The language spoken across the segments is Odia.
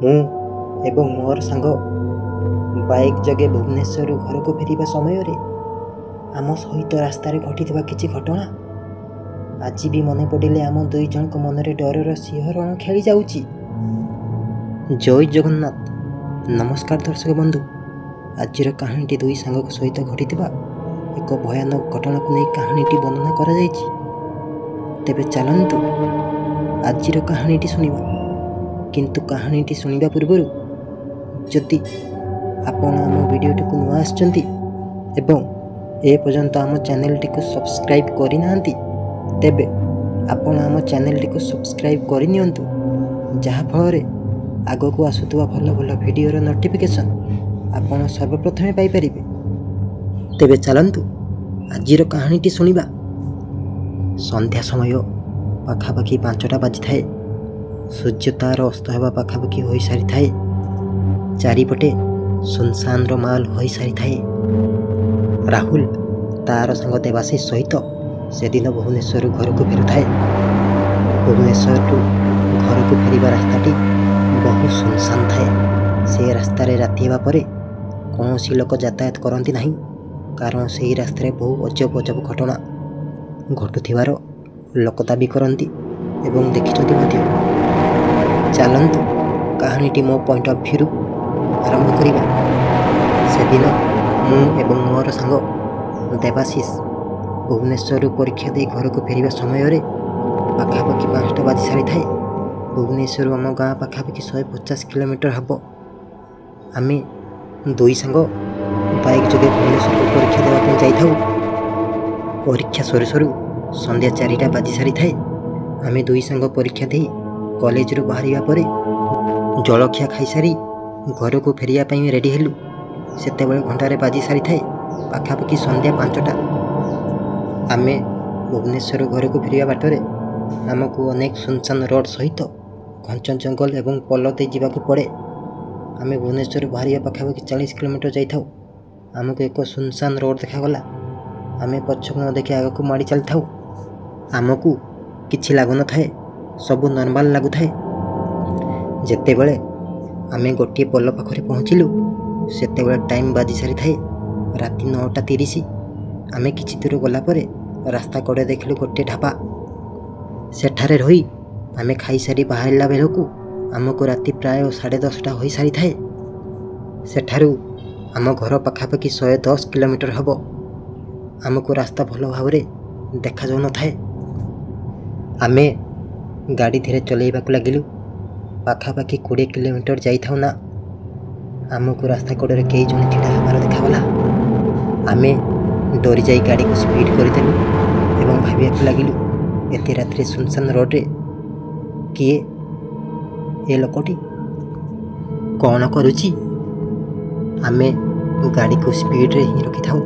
ମୁଁ ଏବଂ ମୋର ସାଙ୍ଗ ବାଇକ୍ ଯୋଗେ ଭୁବନେଶ୍ୱରରୁ ଘରକୁ ଫେରିବା ସମୟରେ ଆମ ସହିତ ରାସ୍ତାରେ ଘଟିଥିବା କିଛି ଘଟଣା ଆଜି ବି ମନେ ପଡ଼ିଲେ ଆମ ଦୁଇ ଜଣଙ୍କ ମନରେ ଡରର ଶିହରଣ ଖେଳି ଯାଉଛି। ଜୟ ଜଗନ୍ନାଥ। ନମସ୍କାର ଦର୍ଶକ ବନ୍ଧୁ। ଆଜିର କାହାଣୀଟି ଦୁଇ ସାଙ୍ଗଙ୍କ ସହିତ ଘଟିଥିବା ଏକ ଭୟାନକ ଘଟଣାକୁ ନେଇ କାହାଣୀଟି ବର୍ଣ୍ଣନା କରାଯାଇଛି। ତେବେ ଚାଲନ୍ତୁ ଆଜିର କାହାଣୀଟି ଶୁଣିବା। କିନ୍ତୁ କାହାଣୀଟି ଶୁଣିବା ପୂର୍ବରୁ ଯଦି ଆପଣ ଆମ ଭିଡ଼ିଓଟିକୁ ନୂଆ ଆସିଛନ୍ତି ଏବଂ ଏପର୍ଯ୍ୟନ୍ତ ଆମ ଚ୍ୟାନେଲଟିକୁ ସବସ୍କ୍ରାଇବ୍ କରିନାହାନ୍ତି, ତେବେ ଆପଣ ଆମ ଚ୍ୟାନେଲଟିକୁ ସବସ୍କ୍ରାଇବ୍ କରିନିଅନ୍ତୁ, ଯାହାଫଳରେ ଆଗକୁ ଆସୁଥିବା ଭଲ ଭଲ ଭିଡ଼ିଓର ନୋଟିଫିକେସନ୍ ଆପଣ ସର୍ବପ୍ରଥମେ ପାଇପାରିବେ। ତେବେ ଚାଲନ୍ତୁ ଆଜିର କାହାଣୀଟି ଶୁଣିବା। ସନ୍ଧ୍ୟା ସମୟ ପାଖାପାଖି 5ଟା ବାଜିଥାଏ। ସୂର୍ଯ୍ୟ ତାର ଅସ୍ତ ହେବା ପାଖାପାଖି ହୋଇସାରିଥାଏ। ଚାରିପଟେ ସୁନସାନର ମାଲ ହୋଇସାରିଥାଏ। ରାହୁଲ ତାର ସାଙ୍ଗ ଦେବାଶିଷ ସହିତ ସେଦିନ ଭୁବନେଶ୍ୱରରୁ ଘରକୁ ଫେରୁଥାଏ। ଭୁବନେଶ୍ୱରରୁ ଘରକୁ ଫେରିବା ରାସ୍ତାଟି ବହୁ ସୁନସାନ ଥାଏ। ସେ ରାସ୍ତାରେ ରାତି ହେବା ପରେ କୌଣସି ଲୋକ ଯାତାୟାତ କରନ୍ତି ନାହିଁ, କାରଣ ସେହି ରାସ୍ତାରେ ବହୁ ଅଜବ ଅଜବ ଘଟଣା ଘଟୁଥିବାର ଲୋକ ଦାବି କରନ୍ତି ଏବଂ ଦେଖିଛନ୍ତି ମଧ୍ୟ। ଚାଲନ୍ତୁ କାହାଣୀଟି ମୋ ପଏଣ୍ଟ ଅଫ୍ ଭ୍ୟୁରୁ ଆରମ୍ଭ କରିବା। ସେଦିନ ମୁଁ ଏବଂ ମୋର ସାଙ୍ଗ ଦେବାଶିଷ ଭୁବନେଶ୍ୱରରୁ ପରୀକ୍ଷା ଦେଇ ଘରକୁ ଫେରିବା ସମୟରେ ପାଖାପାଖି 5ଟା ବାଜି ସାରିଥାଏ। ଭୁବନେଶ୍ୱରରୁ ଆମ ଗାଁ ପାଖାପାଖି 150 କିଲୋମିଟର ହେବ। ଆମେ ଦୁଇ ସାଙ୍ଗ ବାଇକ୍ ଯୋଗେ ଭୁବନେଶ୍ୱରକୁ ପରୀକ୍ଷା ଦେବା ପାଇଁ ଯାଇଥାଉ। ପରୀକ୍ଷା ସରୁ ସରୁ ସନ୍ଧ୍ୟା 4ଟା ବାଜି ସାରିଥାଏ। ଆମେ ଦୁଇ ସାଙ୍ଗ ପରୀକ୍ଷା ଦେଇ କଲେଜରୁ ବାହାରିବା ପରେ ଜଳଖିଆ ଖାଇସାରି ଘରକୁ ଫେରିବା ପାଇଁ ରେଡ଼ି ହେଲୁ। ସେତେବେଳେ ଘଣ୍ଟାରେ ବାଜି ସାରିଥାଏ ପାଖାପାଖି ସନ୍ଧ୍ୟା 5ଟା। ଆମେ ଭୁବନେଶ୍ୱର ଘରକୁ ଫେରିବା ବାଟରେ ଆମକୁ ଅନେକ ସୁନସାନ ରୋଡ଼ ସହିତ ଘଞ୍ଚ ଜଙ୍ଗଲ ଏବଂ ପୋଲ ଦେଇ ଯିବାକୁ ପଡ଼େ। ଆମେ ଭୁବନେଶ୍ୱରରୁ ବାହାରିବା ପାଖାପାଖି 40 କିଲୋମିଟର ଯାଇଥାଉ। ଆମକୁ ଏକ ସୁନସାନ ରୋଡ଼ ଦେଖାଗଲା। ଆମେ ପଛକୁ ନ ଦେଖି ଆଗକୁ ମାଡ଼ି ଚାଲିଥାଉ। ଆମକୁ କିଛି ଲାଗୁନଥାଏ, ସବୁ ନର୍ମାଲ ଲାଗୁଥାଏ। ଯେତେବେଳେ ଆମେ ଗୋଟିଏ ପୋଲ ପାଖରେ ପହଞ୍ଚିଲୁ, ସେତେବେଳେ ଟାଇମ୍ ବାଜି ସାରିଥାଏ ରାତି 9:30। ଆମେ କିଛି ଦୂର ଗଲା ପରେ ରାସ୍ତା କଡ଼େ ଦେଖିଲୁ ଗୋଟିଏ ଢାବା। ସେଠାରେ ରହି ଆମେ ଖାଇସାରି ବାହାରିଲା ବେଳକୁ ଆମକୁ ରାତି ପ୍ରାୟ 10:30 ହୋଇସାରିଥାଏ। ସେଠାରୁ ଆମ ଘର ପାଖାପାଖି 110 କିଲୋମିଟର ହେବ। ଆମକୁ ରାସ୍ତା ଭଲ ଭାବରେ ଦେଖାଯାଉନଥାଏ। ଆମେ ଗାଡ଼ି ଧୀରେ ଚଲେଇବାକୁ ଲାଗିଲୁ। ପାଖାପାଖି 20 କିଲୋମିଟର ଯାଇଥାଉ ନା ଆମକୁ ରାସ୍ତା କଡ଼ରେ କେହି ଜଣେ ଛିଡ଼ା ହେବାର ଦେଖାଗଲା। ଆମେ ଡରି ଯାଇ ଗାଡ଼ିକୁ ସ୍ପିଡ଼ କରିଦେଲୁ ଏବଂ ଭାବିବାକୁ ଲାଗିଲୁ, ଏତେ ରାତିରେ ସୁନସାନ ରୋଡ଼ରେ କିଏ ଏ ଲୋକଟି କ'ଣ କରୁଛି? ଆମେ ଗାଡ଼ିକୁ ସ୍ପିଡ଼ରେ ହିଁ ରଖିଥାଉ।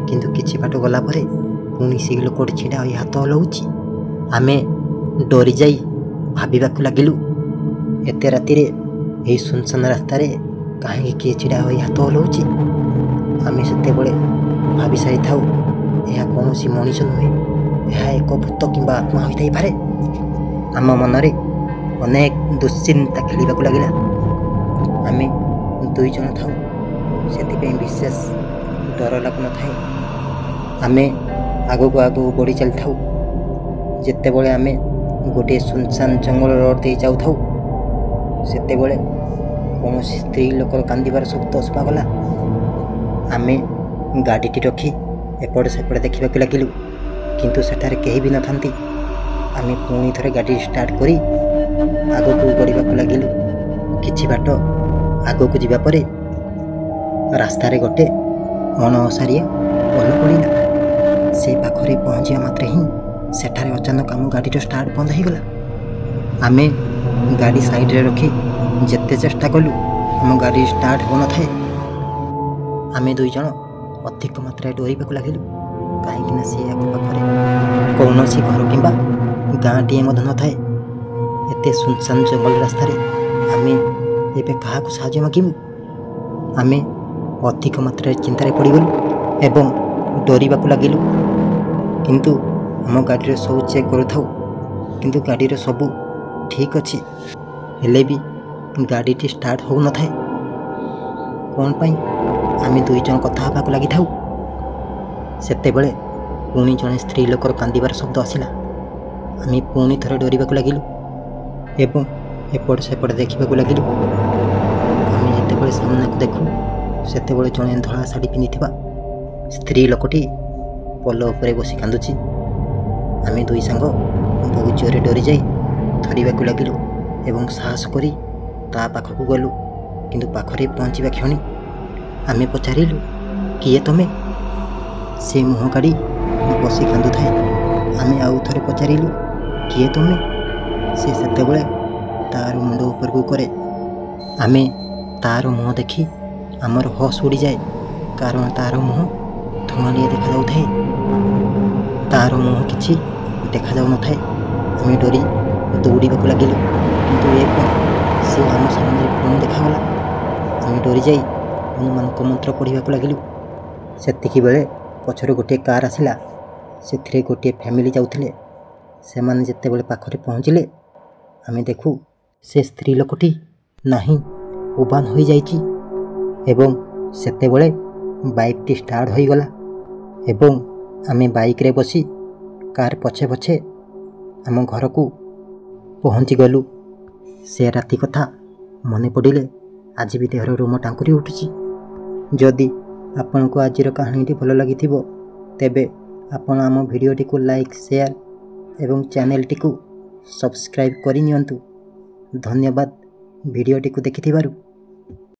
କିନ୍ତୁ କିଛି ବାଟ ଗଲା ପରେ ପୁଣି ସେହି ଲୋକଟି ଛିଡ଼ା ହୋଇ ହାତ ହଲାଉଛି। ଆମେ ଡରି ଯାଇ ଭାବିବାକୁ ଲାଗିଲୁ, ଏତେ ରାତିରେ ଏହି ସୁନସାନ ରାସ୍ତାରେ କାହିଁକି କିଏ ଛିଡ଼ା ହୋଇ ହାତ ହଲାଉଛି? ଆମେ ସେତେବେଳେ ଭାବି ସାରିଥାଉ, ଏହା କୌଣସି ମଣିଷ ନୁହେଁ, ଏହା ଏକ ଭୂତ କିମ୍ବା ଆତ୍ମା ହୋଇଥାଇପାରେ। ଆମ ମନରେ ଅନେକ ଦୁଶ୍ଚିନ୍ତା ଖେଳିବାକୁ ଲାଗିଲା। ଆମେ ଦୁଇ ଜଣ ଥାଉ, ସେଥିପାଇଁ ବିଶେଷ ଡର ଲାଗୁନଥାଏ। ଆମେ ଆଗକୁ ଆଗକୁ ବଢ଼ି ଚାଲିଥାଉ। ଯେତେବେଳେ ଆମେ ଗୋଟିଏ ସୁନସାନ ଜଙ୍ଗଲ ରୋଡ଼ ଦେଇ ଯାଉଥାଉ, ସେତେବେଳେ କୌଣସି ସ୍ତ୍ରୀ ଲୋକର କାନ୍ଦିବାର ଶବ୍ଦ ଶୁଭାଗଲା। ଆମେ ଗାଡ଼ିଟି ରଖି ଏପଟେ ସେପଟେ ଦେଖିବାକୁ ଲାଗିଲୁ, କିନ୍ତୁ ସେଠାରେ କେହି ବି ନଥାନ୍ତି। ଆମେ ପୁଣି ଥରେ ଗାଡ଼ି ଷ୍ଟାର୍ଟ କରି ଆଗକୁ ବଢ଼ିବାକୁ ଲାଗିଲୁ। କିଛି ବାଟ ଆଗକୁ ଯିବା ପରେ ରାସ୍ତାରେ ଗୋଟେ ଅଣଓସାରିଆ ପୋଲ ପଡ଼ିଲା। ସେ ପାଖରେ ପହଞ୍ଚିବା ମାତ୍ରେ ହିଁ ସେଠାରେ ଅଚାନକ ଆମ ଗାଡ଼ିର ଷ୍ଟାର୍ଟ ବନ୍ଦ ହୋଇଗଲା। ଆମେ ଗାଡ଼ି ସାଇଡ଼ରେ ରଖି ଯେତେ ଚେଷ୍ଟା କଲୁ ଆମ ଗାଡ଼ି ଷ୍ଟାର୍ଟ ହେଉନଥାଏ। ଆମେ ଦୁଇ ଜଣ ଅଧିକ ମାତ୍ରାରେ ଡରିବାକୁ ଲାଗିଲୁ, କାହିଁକିନା ସେ ଆଖପାଖରେ କୌଣସି ଘର କିମ୍ବା ଗାଁଟିଏ ମଧ୍ୟ ନଥାଏ। ଏତେ ସୁନସାନ ଜଙ୍ଗଲ ରାସ୍ତାରେ ଆମେ ଏବେ କାହାକୁ ସାହାଯ୍ୟ ମାଗିବୁ? ଆମେ ଅଧିକ ମାତ୍ରାରେ ଚିନ୍ତାରେ ପଡ଼ିଗଲୁ ଏବଂ ଡରିବାକୁ ଲାଗିଲୁ। କିନ୍ତୁ ଆମ ଗାଡ଼ିର ସବୁ ଚେକ୍ କରୁଥାଉ, କିନ୍ତୁ ଗାଡ଼ିର ସବୁ ଠିକ୍ ଅଛି। ହେଲେ ବି ଗାଡ଼ିଟି ଷ୍ଟାର୍ଟ ହେଉନଥାଏ। କ'ଣ ପାଇଁ ଆମେ ଦୁଇ ଜଣ କଥା ହେବାକୁ ଲାଗିଥାଉ। ସେତେବେଳେ ପୁଣି ଜଣେ ସ୍ତ୍ରୀ ଲୋକର କାନ୍ଦିବାର ଶବ୍ଦ ଆସିଲା। ଆମେ ପୁଣି ଥରେ ଡରିବାକୁ ଲାଗିଲୁ ଏବଂ ଏପଟ ସେପଟ ଦେଖିବାକୁ ଲାଗିଲୁ। ଆମେ ଯେତେବେଳେ ସାମ୍ନାକୁ ଦେଖୁ ସେତେବେଳେ ଜଣେ ଧଳା ଶାଢ଼ୀ ପିନ୍ଧିଥିବା ସ୍ତ୍ରୀ ଲୋକଟି ପୋଲ ଉପରେ ବସି କାନ୍ଦୁଛି। ଆମେ ଦୁଇ ସାଙ୍ଗ ବହୁ ଜୋରରେ ଡରିଯାଇ ଧରିବାକୁ ଲାଗିଲୁ ଏବଂ ସାହସ କରି ତା ପାଖକୁ ଗଲୁ। କିନ୍ତୁ ପାଖରେ ପହଞ୍ଚିବା କ୍ଷଣି ଆମେ ପଚାରିଲୁ, କିଏ ତମେ? ସେ ମୁହଁ କାଢ଼ି ବସି କାନ୍ଦୁଥାଏ। ଆମେ ଆଉ ଥରେ ପଚାରିଲୁ, କିଏ ତମେ? ସେ ସେତେବେଳେ ତାର ମୁଣ୍ଡ ଉପରକୁ କରେ। ଆମେ ତାର ମୁହଁ ଦେଖି ଆମର ହୋସ୍ ଉଡ଼ିଯାଏ, କାରଣ ତାର ମୁହଁ ଧୂଆଁଳିଆ ଦେଖାଯାଉଥାଏ। ତାର ମୁହଁ କିଛି ଦେଖାଯାଉନଥାଏ। ଆମେ ଡରି ଦୌଡ଼ିବାକୁ ଲାଗିଲୁ। କିନ୍ତୁ ଏ କ'ଣ, ସେ ଆମ ସାମ୍ନାରେ ପୁଣି ଦେଖାଗଲା। ଆମେ ଡରିଯାଇ ହନୁମାନଙ୍କ ମନ୍ତ୍ର ପଢ଼ିବାକୁ ଲାଗିଲୁ। ସେତିକିବେଳେ ପଛରୁ ଗୋଟିଏ କାର୍ ଆସିଲା। ସେଥିରେ ଗୋଟିଏ ଫ୍ୟାମିଲି ଯାଉଥିଲେ। ସେମାନେ ଯେତେବେଳେ ପାଖରେ ପହଞ୍ଚିଲେ ଆମେ ଦେଖୁ ସେ ସ୍ତ୍ରୀ ଲୋକଟି ନାହିଁ, ଉବାନ ହୋଇଯାଇଛି। ଏବଂ ସେତେବେଳେ ବାଇକ୍ଟି ଷ୍ଟାର୍ଟ ହୋଇଗଲା ଏବଂ ଆମେ ବାଇକ୍ରେ ବସି କାର୍ ପଛେ ପଛେ ଆମ ଘରକୁ ପହଞ୍ଚିଗଲୁ। ସେ ରାତି କଥା ମନେ ପଡ଼ିଲେ ଆଜି ବି ଦେହର ରୋମ ଟାଙ୍କୁରି ଉଠୁଛି। ଯଦି ଆପଣଙ୍କୁ ଆଜିର କାହାଣୀଟି ଭଲ ଲାଗିଥିବ ତେବେ ଆପଣ ଆମ ଭିଡ଼ିଓଟିକୁ ଲାଇକ୍, ସେୟାର ଏବଂ ଚ୍ୟାନେଲଟିକୁ ସବସ୍କ୍ରାଇବ୍ କରିନିଅନ୍ତୁ। ଧନ୍ୟବାଦ ଭିଡ଼ିଓଟିକୁ ଦେଖିଥିବାରୁ।